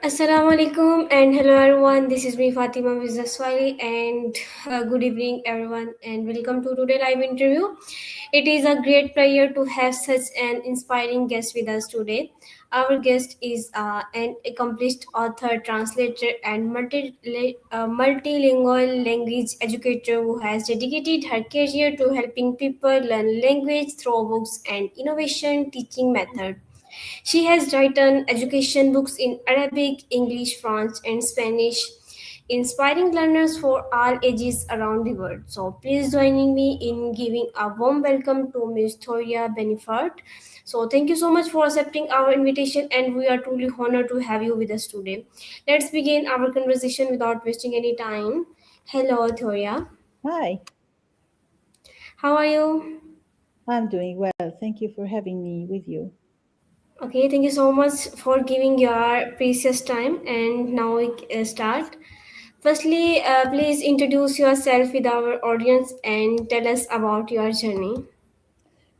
Assalamu alaikum and hello everyone. This is me Fatima BusinessWali and good evening everyone and welcome to today live interview. It is a great pleasure to have such an inspiring guest with us today. Our guest is an accomplished author, translator, and multilingual language educator who has dedicated her career to helping people learn language through books and innovation teaching method. She has written education books in Arabic, English, French, and Spanish, inspiring learners for all ages around the world. So, please joining me in giving a warm welcome to Ms. Thouria Benferhat. So, thank you so much for accepting our invitation, and we are truly honored to have you with us today. Let's begin our conversation without wasting any time. Hello, Thouria. Hi, How are you? I'm doing well. Thank you for having me with you. Okay, thank you so much for giving your precious time. And now we start. Firstly, please introduce yourself with our audience and tell us about your journey.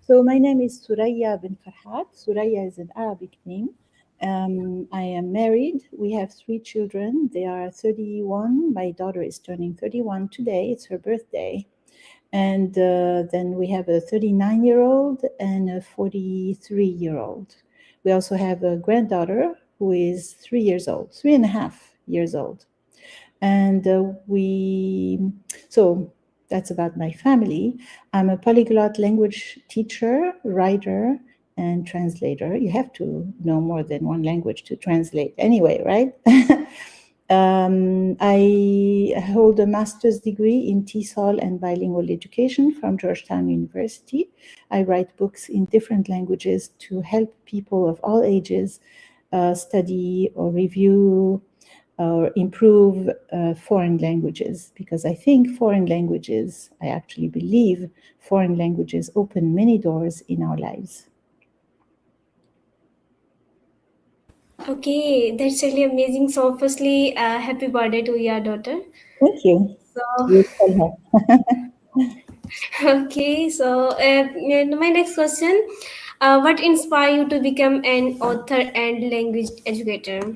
So, my name is Thouria Benferhat. Thouria is an Arabic name. I am married. We have three children. They are 31. My daughter is turning 31 today. It's her birthday. And then we have a 39-year-old and a 43-year-old. We also have a granddaughter who is 3 years old, 3.5 years old. And so that's about my family. I'm a polyglot language teacher, writer, and translator. You have to know more than one language to translate anyway, right? I hold a master's degree in TESOL and bilingual education from Georgetown University. I write books in different languages to help people of all ages study or review or improve foreign languages, because I think I actually believe foreign languages open many doors in our lives. Okay, that's really amazing. So, firstly, happy birthday to your daughter. Thank you. So, You tell her. okay, so and my next question, what inspired you to become an author and language educator?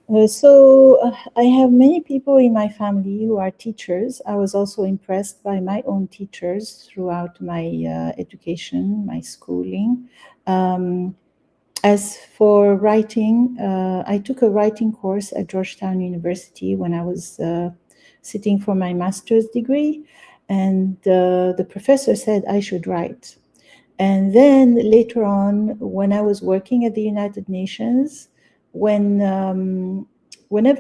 I have many people in my family who are teachers. I was also impressed by my own teachers throughout my education, my schooling. Um, as for writing, I took a writing course at Georgetown University when I was sitting for my master's degree, and the professor said I should write. And then later on, when I was working at the United Nations, whenever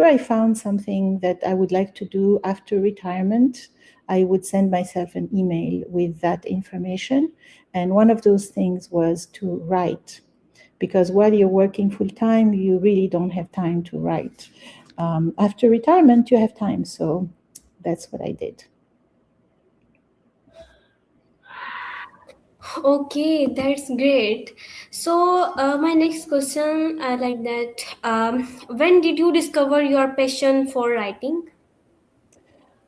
I found something that I would like to do after retirement, I would send myself an email with that information. And one of those things was to write, because while you're working full time, you really don't have time to write. After retirement, you have time. So that's what I did. Okay, that's great. So, my next question, like that, when did you discover your passion for writing?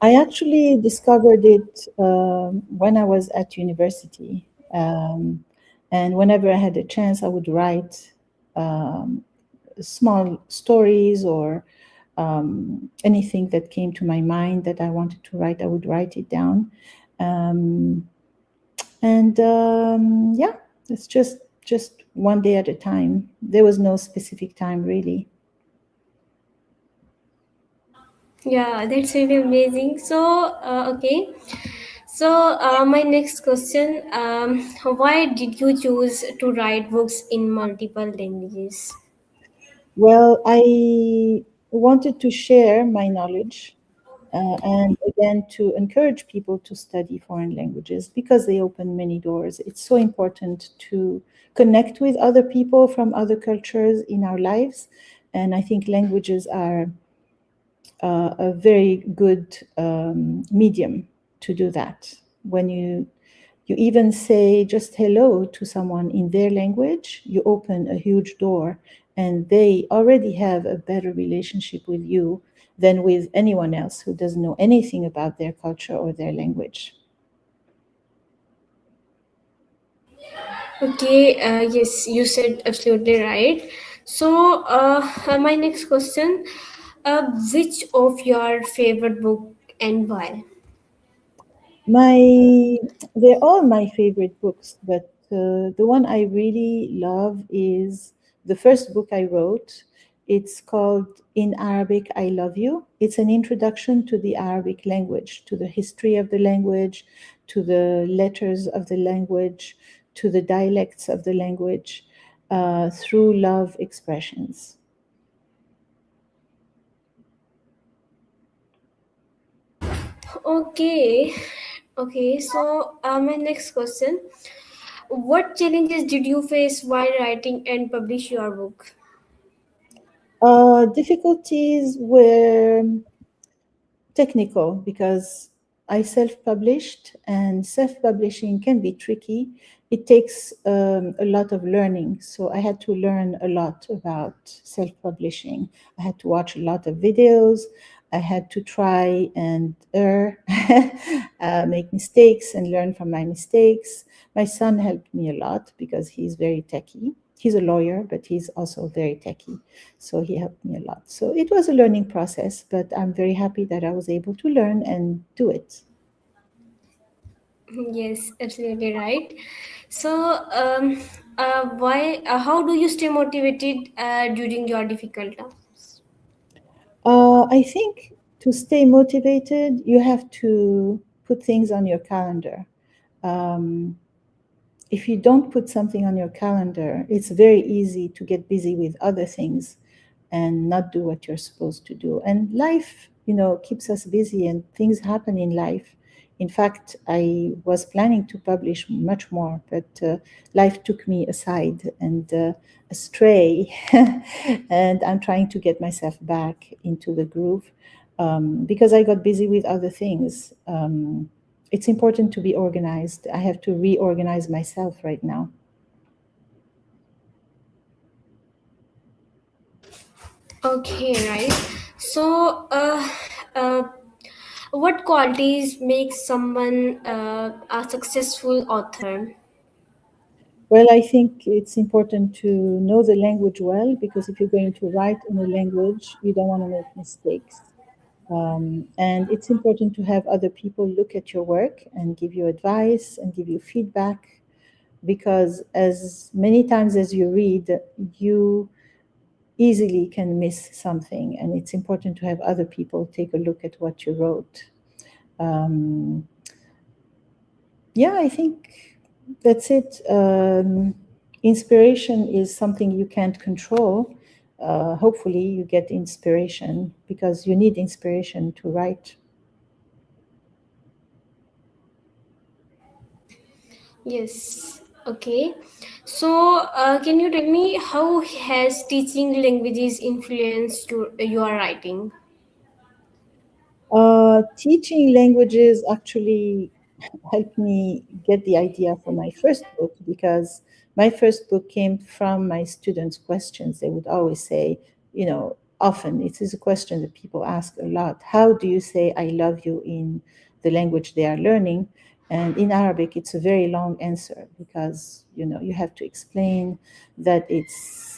I actually discovered it when I was at university. And whenever I had a chance, I would write um, small stories or anything that came to my mind that I wanted to write, I would write it down. Um, and yeah, it's just one day at a time. There was no specific time, really. Yeah, that's really amazing. So, okay. So, my next question, why did you choose to write books in multiple languages? Well, I wanted to share my knowledge and again to encourage people to study foreign languages because they open many doors. It's so important to connect with other people from other cultures in our lives. And I think languages are a very good medium to do that. When you even say just hello to someone in their language, you open a huge door, and they already have a better relationship with you than with anyone else who doesn't know anything about their culture or their language. Okay, yes, you said absolutely right. So, my next question: which of your favorite book and why? My, they're all my favorite books, but the one I really love is the first book I wrote. It's called In Arabic, I Love You. It's an introduction to the Arabic language, to the history of the language, to the letters of the language, to the dialects of the language, through love expressions. Okay, okay. So, my next question: what challenges did you face while writing and publish your book? Difficulties were technical because I self published, and self publishing can be tricky. It takes a lot of learning. So I had to learn a lot about self publishing. I had to watch a lot of videos. I had to try and err, make mistakes and learn from my mistakes. My son helped me a lot because he's very techy. He's a lawyer, but he's also very techy. So he helped me a lot. So it was a learning process, but I'm very happy that I was able to learn and do it. Yes, absolutely right. So, why? How do you stay motivated during your difficult times? I think to stay motivated, you have to put things on your calendar. Um, if you don't put something on your calendar, it's very easy to get busy with other things and not do what you're supposed to do. And life, keeps us busy and things happen in life. In fact, I was planning to publish much more, but life took me aside and astray. And I'm trying to get myself back into the groove because I got busy with other things. It's important to be organized. I have to reorganize myself right now. Okay, right. So, uh, what qualities make someone a successful author? Well, I think it's important to know the language well because if you're going to write in a language, you don't want to make mistakes. And it's important to have other people look at your work and give you advice and give you feedback because as many times as you read, you easily can miss something. And it's important to have other people take a look at what you wrote. Um, yeah, I think that's it. Inspiration is something you can't control. Hopefully, you get inspiration because you need inspiration to write. Yes. Okay. So, can you tell me how has teaching languages influenced your writing? Teaching languages actually helped me get the idea for my first book because my first book came from my students' questions. They would always say, often it is a question that people ask a lot. How do you say I love you in the language they are learning? And in Arabic, it's a very long answer because you have to explain that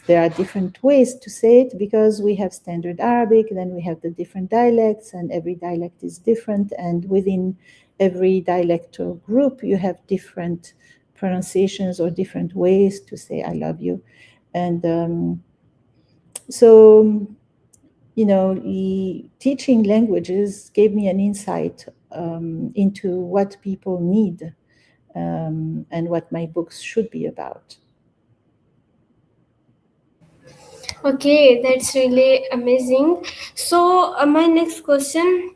there are different ways to say it because we have standard Arabic, then we have the different dialects, and every dialect is different. And within every dialectal group, you have different pronunciations or different ways to say "I love you," and so teaching languages gave me an insight into what people need and what my books should be about. Okay, that's really amazing. So, my next question: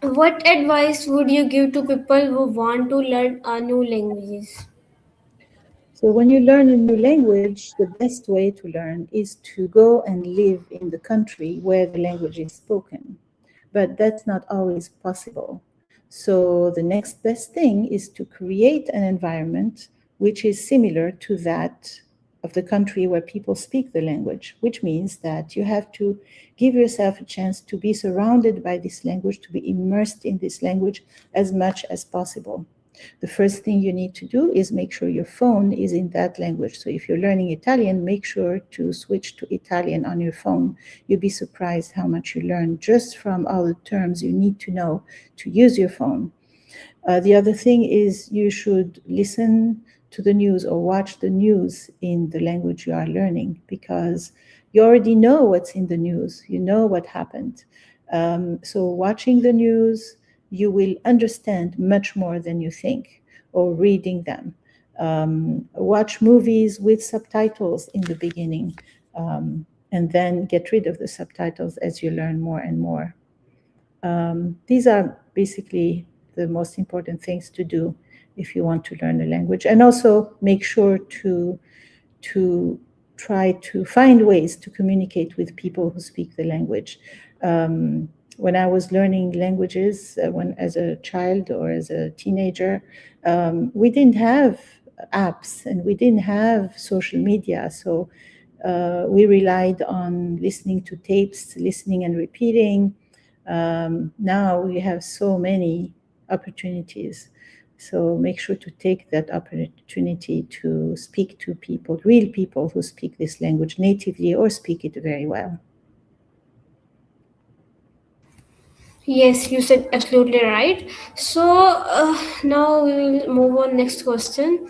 what advice would you give to people who want to learn a new languages? So when you learn a new language, the best way to learn is to go and live in the country where the language is spoken. But that's not always possible. So the next best thing is to create an environment which is similar to that of the country where people speak the language, which means that you have to give yourself a chance to be surrounded by this language, to be immersed in this language as much as possible. The first thing you need to do is make sure your phone is in that language. So if you're learning Italian, make sure to switch to Italian on your phone. You'll be surprised how much you learn just from all the terms you need to know to use your phone. The other thing is you should listen to the news or watch the news in the language you are learning, because you already know what's in the news, you know what happened. So, watching the news, you will understand much more than you think, or reading them. Watch movies with subtitles in the beginning, and then get rid of the subtitles as you learn more and more. These are basically the most important things to do if you want to learn a language. And also make sure to try to find ways to communicate with people who speak the language. When I was learning languages, when as a child or as a teenager, we didn't have apps and we didn't have social media, so we relied on listening to tapes, listening and repeating. Now we have so many opportunities. So make sure to take that opportunity to speak to people, real people who speak this language natively or speak it very well. Yes, you said absolutely right. So now we will move on next question.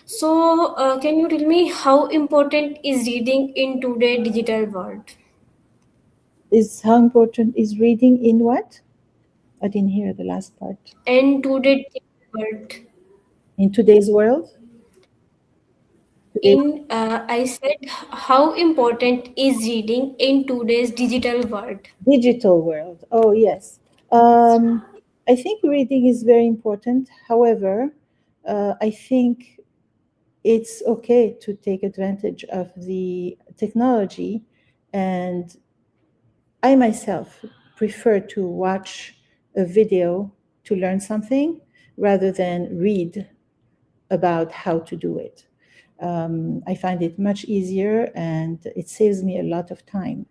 So can you tell me how important is reading in today's digital world? Is how important is reading in what? I didn't hear the last part. And today's digital world. In today's world, today's I said how important is reading in today's digital world? digital world. Oh, yes. Um, I think reading is very important. However, I think it's okay to take advantage of the technology. And I myself prefer to watch a video to learn something rather than read about how to do it. I find it much easier and it saves me a lot of time.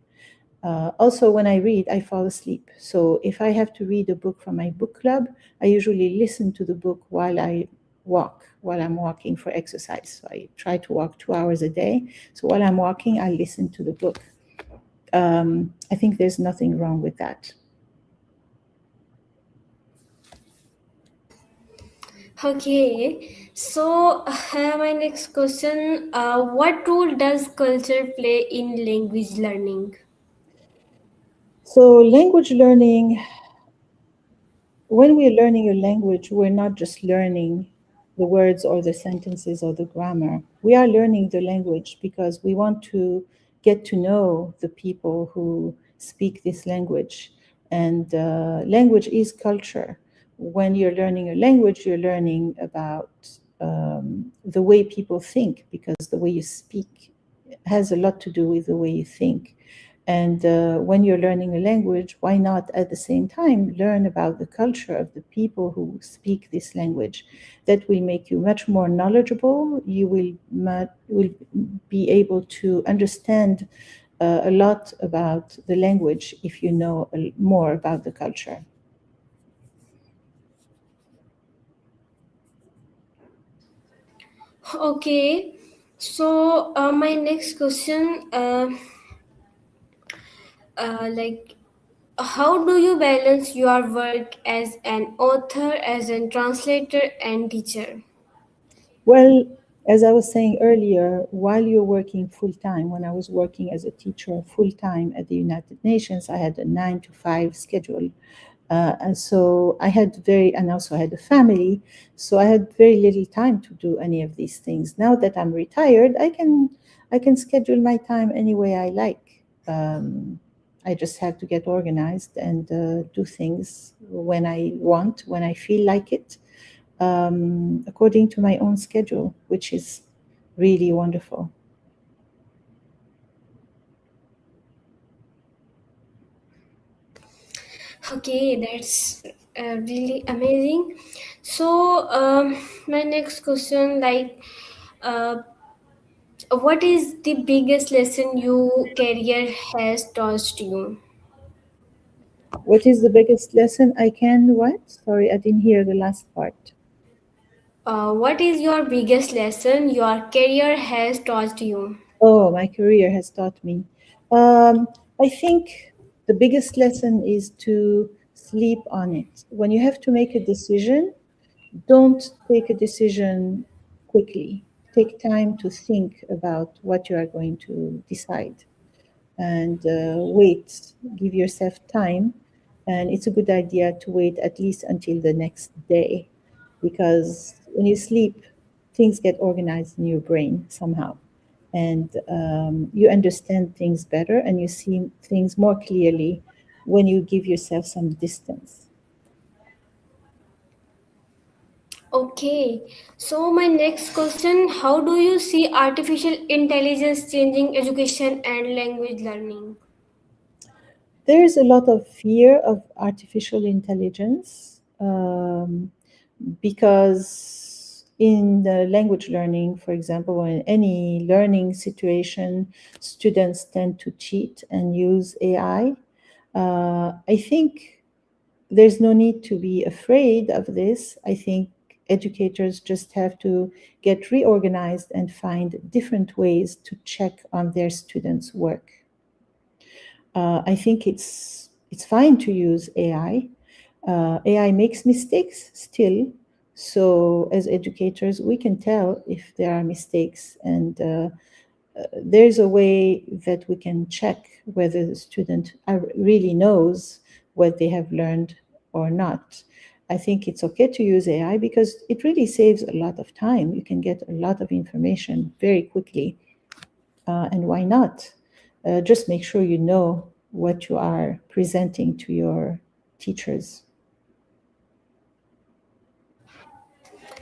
Also, when I read, I fall asleep. So if I have to read a book from my book club, I usually listen to the book while I walk, while I'm walking for exercise. So I try to walk 2 hours a day. So while I'm walking, I listen to the book. I think there's nothing wrong with that. Okay, so my next question, what role does culture play in language learning? So, language learning, when we're learning a language, we're not just learning the words or the sentences or the grammar. We are learning the language because we want to get to know the people who speak this language. And language is culture. When you're learning a language, you're learning about the way people think, because the way you speak has a lot to do with the way you think. And when you're learning a language, why not at the same time learn about the culture of the people who speak this language? That will make you much more knowledgeable. You will be able to understand a lot about the language if you know more about the culture. Okay, so my next question, like, how do you balance your work as an author, as a translator, and teacher? Well, as I was saying earlier, while you're working full time, when I was working as a teacher full time at the United Nations, I had a 9 to 5 schedule. And so I had and also I had a family, so I had very little time to do any of these things. Now that I'm retired, I can schedule my time any way I like. I just have to get organized and do things when I want, when I feel like it, according to my own schedule, which is really wonderful. Okay, that's really amazing. So, my next question, like, uh, what is the biggest lesson your career has taught you? What is the biggest lesson I can what? Sorry, I didn't hear the last part. What is your biggest lesson your career has taught you? Oh, my career has taught me. Um, I think the biggest lesson is to sleep on it. When you have to make a decision, don't take a decision quickly. Take time to think about what you are going to decide and wait. Give yourself time. And it's a good idea to wait at least until the next day because when you sleep, things get organized in your brain somehow. And you understand things better and you see things more clearly when you give yourself some distance. Okay, so my next question, how do you see artificial intelligence changing education and language learning? There is a lot of fear of artificial intelligence because in the language learning, for example, or in any learning situation, students tend to cheat and use AI. I think there's no need to be afraid of this. I think educators just have to get reorganized and find different ways to check on their students' work. I think it's fine to use AI. AI makes mistakes still, so as educators, we can tell if there are mistakes, and there's a way that we can check whether the student really knows what they have learned or not. I think it's okay to use AI because it really saves a lot of time. You can get a lot of information very quickly and why not? Just make sure you know what you are presenting to your teachers.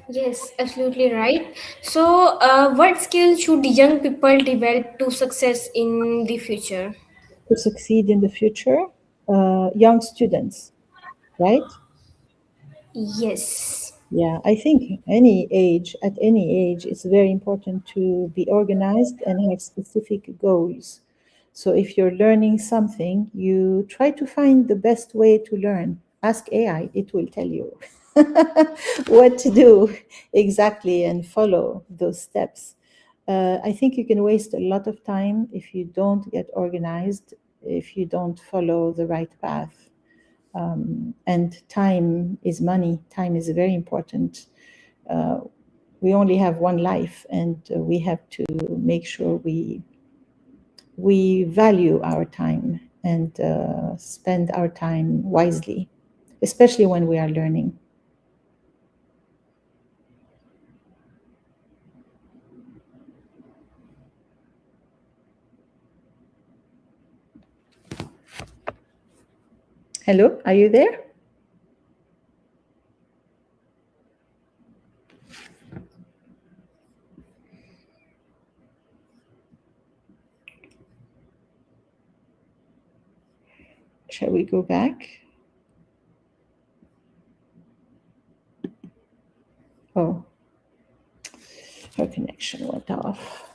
Yes, absolutely right. So, what skills should young people develop to success in the future? To succeed in the future, young students, right? Yes. Yeah, I think any age, at any age, it's very important to be organized and have specific goals. So if you're learning something, you try to find the best way to learn. Ask AI, it will tell you what to do exactly and follow those steps. I think you can waste a lot of time if you don't get organized, if you don't follow the right path. And time is money. Time is very important. Uh, we only have one life, and we have to make sure we value our time and spend our time wisely, especially when we are learning. Hello, are you there? Shall we go back? Oh, her connection went off.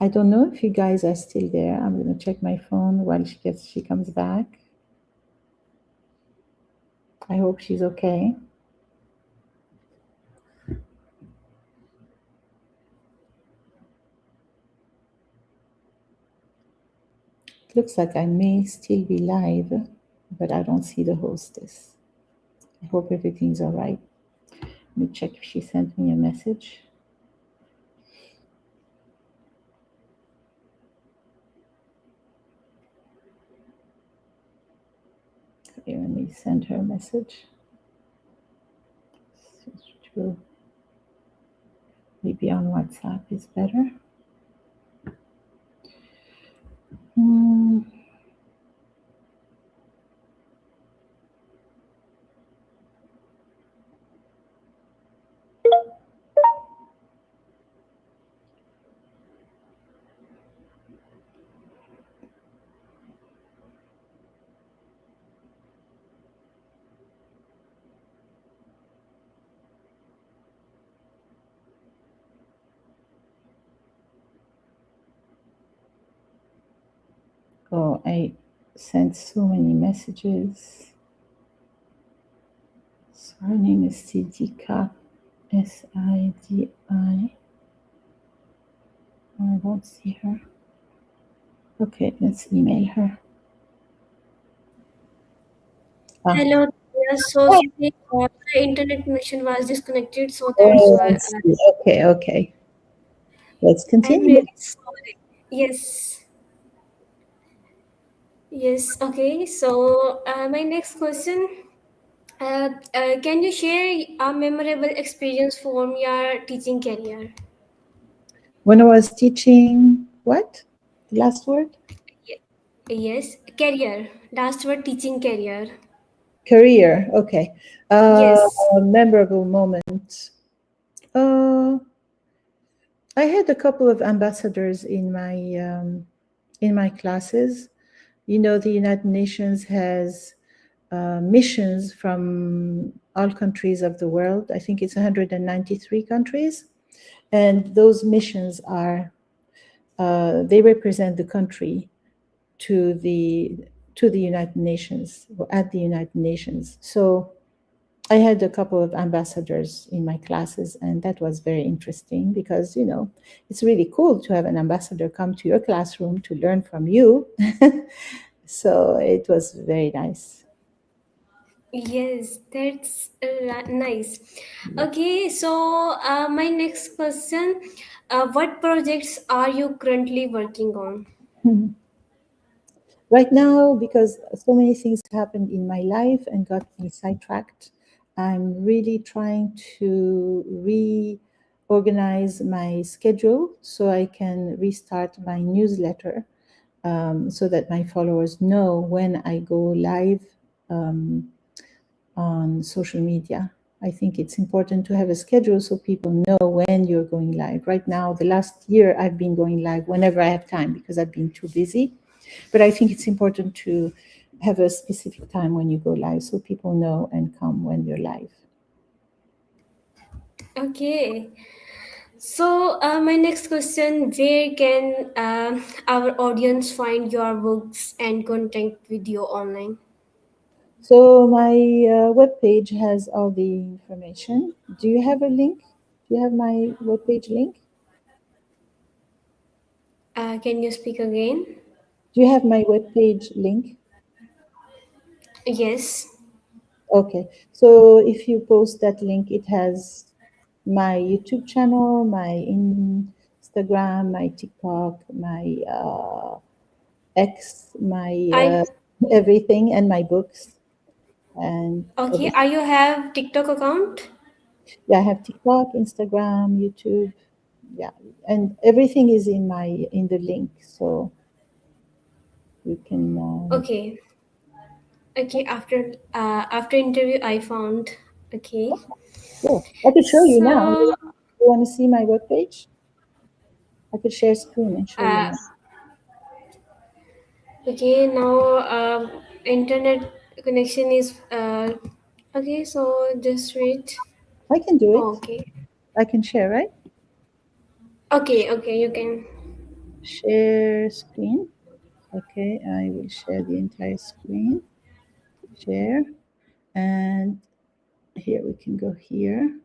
I don't know if you guys are still there. I'm going to check my phone while she comes back. I hope she's okay. It looks like I may still be live, but I don't see the hostess. I hope everything's all right. Let me check if she sent me a message. Okay, let me send her a message. Maybe on WhatsApp is better. Hmm. Oh, I sent so many messages. So her name is Sidika. Sidi. I don't see her. Okay, let's email her. Ah. Hello. Yeah, so sorry, the internet connection was disconnected, so that's Oh, I why see. Okay, okay. Let's I'm continue. really sorry. Yes. Yes. Okay. So my next question. Can you share a memorable experience from your teaching career? When I was teaching, what? The last word? Ye- Yes, career. Last word, teaching career. Career. Okay. Yes. A memorable moment. Uh, I had a couple of ambassadors in my classes. You know, the United Nations has missions from all countries of the world. I think it's 193 countries, and those missions are they represent the country to the to the United Nations or at the United Nations. So I had a couple of ambassadors in my classes, and that was very interesting because, you know, it's really cool to have an ambassador come to your classroom to learn from you. So it was very nice. Yes, that's nice. Okay, so my next question, what projects are you currently working on? Right now, because so many things happened in my life and got me sidetracked, I'm really trying to reorganize my schedule so I can restart my newsletter, so that my followers know when I go live um, on social media. I think it's important to have a schedule so people know when you're going live. Right now, the last year, I've been going live whenever I have time because I've been too busy. But I think it's important to have a specific time when you go live so people know and come when you're live. Okay, so my next question, where can our audience find your books and content video online? So my webpage has all the information. Do you have a link? Do you have my webpage link? Can you speak again? Do you have my webpage link? Yes. Okay. So if you post that link, it has my YouTube channel, my Instagram, my TikTok, my X, my I everything, and my books and okay. everything. Are you have TikTok account? Yeah, I have TikTok, Instagram, YouTube. Yeah, and everything is in the link, so you can. Okay. Okay. After interview, I found. Okay. Sure, I could show you now. So You want to see my webpage? I could share screen and show you uh, now. okay, now internet connection is okay. So just wait. I can do it. Okay. I can share, right? Okay. Okay. You can. Share screen. Okay, I will share the entire screen. Share, and here we can go here.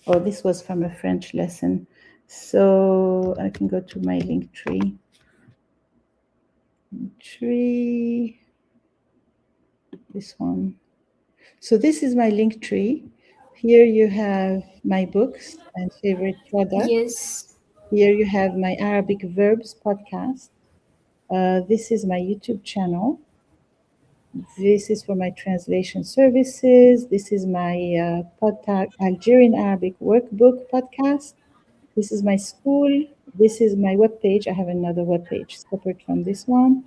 Oh, this was from a French lesson. So I can go to my link tree. Tree, this one. So this is my link tree. Here you have my books and favorite products. Yes. Here you have my Arabic verbs podcast. This is my YouTube channel. This is for my translation services. This is my Algerian Arabic workbook podcast. This is my school. This is my webpage. I have another webpage separate from this one.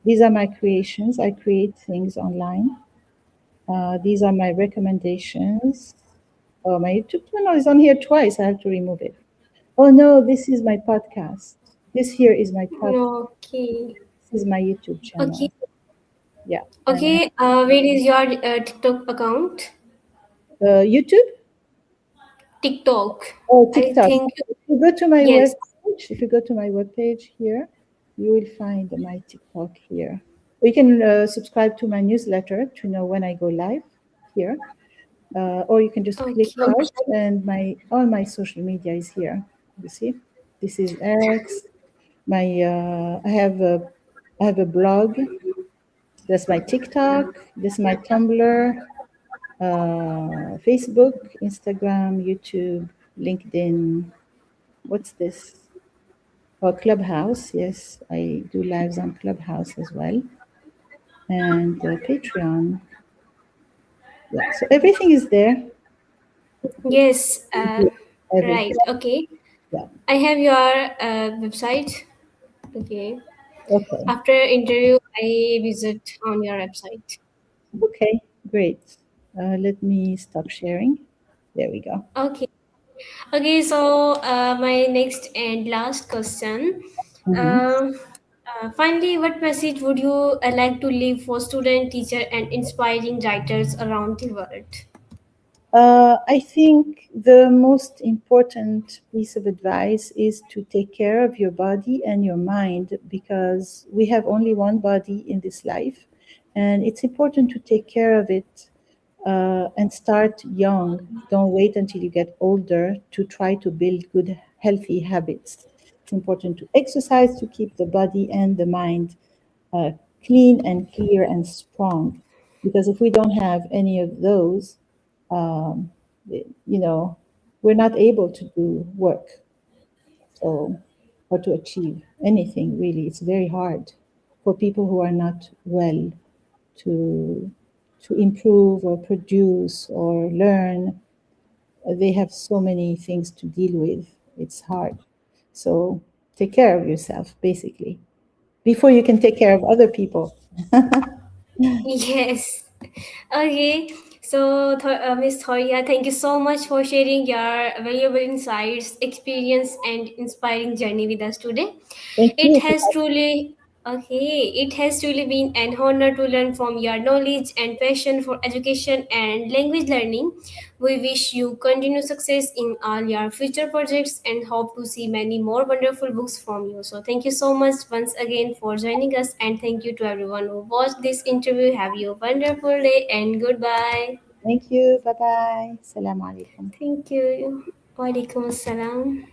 These are my creations. I create things online. These are my recommendations. Oh, my YouTube channel is on here twice. I have to remove it. Oh no, this is my podcast. This here is my podcast. Okay. This is my YouTube Okay. channel. Yeah. And Okay. Where is your TikTok account? YouTube. TikTok. Oh, I TikTok. think If you go to my yes. webpage, if you go to my webpage here, you will find my TikTok here. Or you can subscribe to my newsletter to know when I go live here. or you can just click Okay. out, and my all my social media is here. You see, this is X. My I have a blog. That's my TikTok. This is my Tumblr, Facebook, Instagram, YouTube, LinkedIn. What's this? Oh, Clubhouse. Yes, I do lives on Clubhouse as well, and Patreon. Yeah, so everything is there. Yes. Everything. Right. Okay. Yeah. I have your website. Okay. Okay. After interview, I visit on your website. Okay. Great. Let me stop sharing. There we go. Okay. Okay. So my next and last question. Mhm. Um Finally, what message would you like to leave for student, teacher, and inspiring writers around the world? I think the most important piece of advice is to take care of your body and your mind, because we have only one body in this life, and it's important to take care of it and start young. Don't wait until you get older to try to build good, healthy habits. It's important to exercise to keep the body and the mind uh, clean and clear and strong. Because if we don't have any of those, um, you know, we're not able to do work. So, or to achieve anything really, it's very hard for people who are not well to improve or produce or learn. They have so many things to deal with. It's hard. So take care of yourself, basically, before you can take care of other people. Yes. Okay. So, Miss Thoria, thank you so much for sharing your valuable insights, experience, and inspiring journey with us today. Thank It you. has truly it has truly been an honor to learn from your knowledge and passion for education and language learning. We wish you continued success in all your future projects and hope to see many more wonderful books from you. So, thank you so much once again for joining us, and thank you to everyone who watched this interview. Have you a wonderful day and goodbye. Thank you. Bye bye. Assalamu alaikum. Thank you. Walaikum assalam.